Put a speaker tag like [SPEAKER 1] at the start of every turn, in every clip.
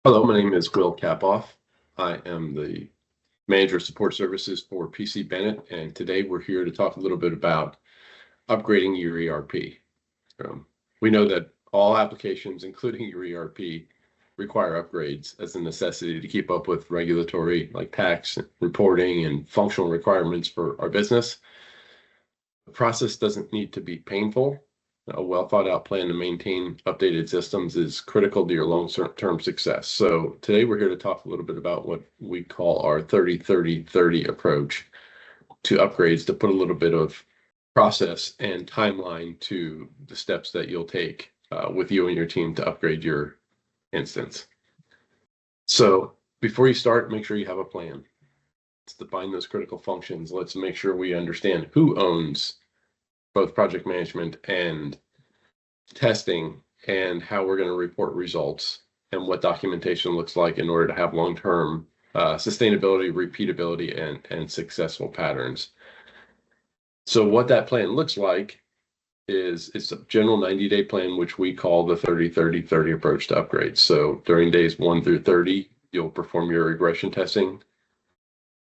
[SPEAKER 1] Hello, my name is Will Kapoff. I am the Manager of Support Services for PC Bennett, and today we're here to talk a little bit about upgrading your ERP. We know that all applications, including your ERP, require upgrades as a necessity to keep up with regulatory, like tax reporting and functional requirements for our business. The process doesn't need to be painful. A well thought out plan to maintain updated systems is critical to your long-term success. So today we're here to talk a little bit about what we call our 30-30-30 approach to upgrades, to put a little bit of process and timeline to the steps that you'll take with you and your team to upgrade your instance. So before you start, make sure you have a plan. Let's define those critical functions. Let's make sure we understand who owns both project management and testing, and how we're going to report results, and what documentation looks like in order to have long-term sustainability, repeatability, and successful patterns. So what that plan looks like is it's a general 90-day plan, which we call the 30-30-30 approach to upgrades. So during days 1 through 30, you'll perform your regression testing.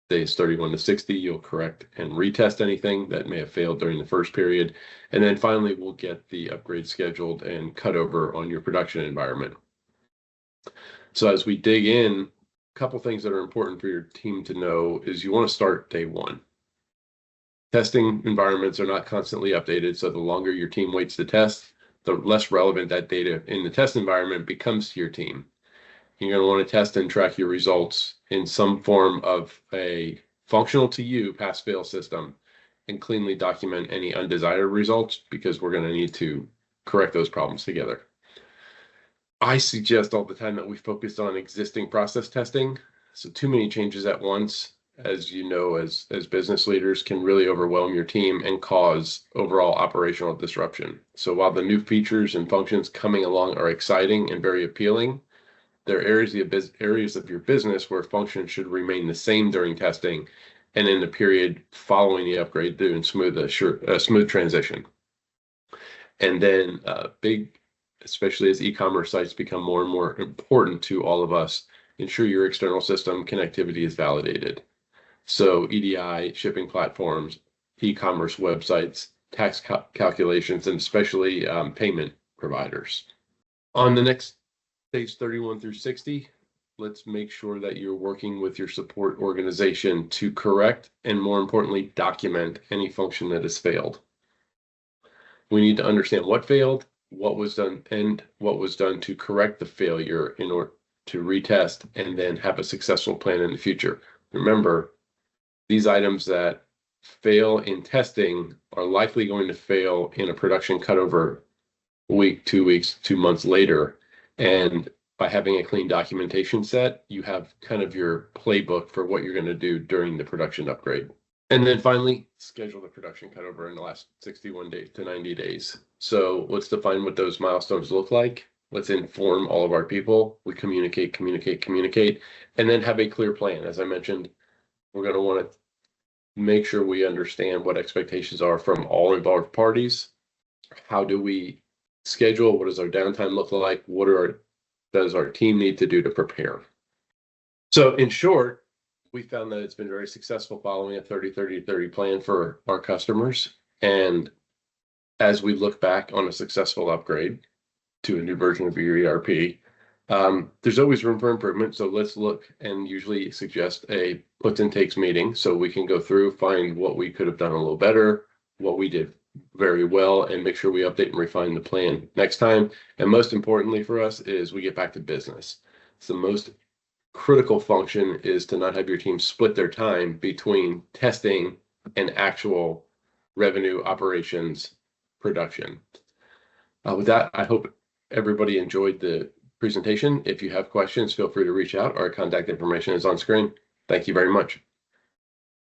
[SPEAKER 1] Days 31 to 60, you'll correct and retest anything that may have failed during the first period. And then finally, we'll get the upgrade scheduled and cut over on your production environment. So as we dig in, a couple things that are important for your team to know is you want to start day one. Testing environments are not constantly updated, so the longer your team waits to test, the less relevant that data in the test environment becomes to your team. You're going to want to test and track your results in some form of a functional to you pass-fail system, and cleanly document any undesired results, because we're going to need to correct those problems together. I suggest all the time that we focus on existing process testing. So too many changes at once, as you know, as business leaders, can really overwhelm your team and cause overall operational disruption. So while the new features and functions coming along are exciting and very appealing, there are areas of your business where functions should remain the same during testing and in the period following the upgrade, doing smooth transition. And then especially as e-commerce sites become more and more important to all of us, ensure your external system connectivity is validated. So EDI, shipping platforms, e-commerce websites, tax calculations, and especially payment providers. On the next days 31 through 60, let's make sure that you're working with your support organization to correct and, more importantly, document any function that has failed. We need to understand what failed, what was done, and what was done to correct the failure in order to retest and then have a successful plan in the future. Remember, these items that fail in testing are likely going to fail in a production cutover week, 2 weeks, 2 months later. And by having a clean documentation set, you have kind of your playbook for what you're going to do during the production upgrade. And then finally, schedule the production cutover in the last 61 days to 90 days. So let's define what those milestones look like. Let's inform all of our people. We communicate, and then have a clear plan. As I mentioned, we're going to want to make sure we understand what expectations are from all involved parties. How do we schedule? What does our downtime look like? What does our team need to do to prepare? So in short, we found that it's been very successful following a 30-30-30 plan for our customers. And as we look back on a successful upgrade to a new version of your ERP, there's always room for improvement. So let's look and usually suggest a puts and takes meeting, so we can go through, find what we could have done a little better, what we did very well, and make sure we update and refine the plan next time. And most importantly for us is we get back to business. So the most critical function is to not have your team split their time between testing and actual revenue operations production. With that, I hope everybody enjoyed the presentation. If you have questions, feel free to reach out. Our contact information is on screen. Thank you very much.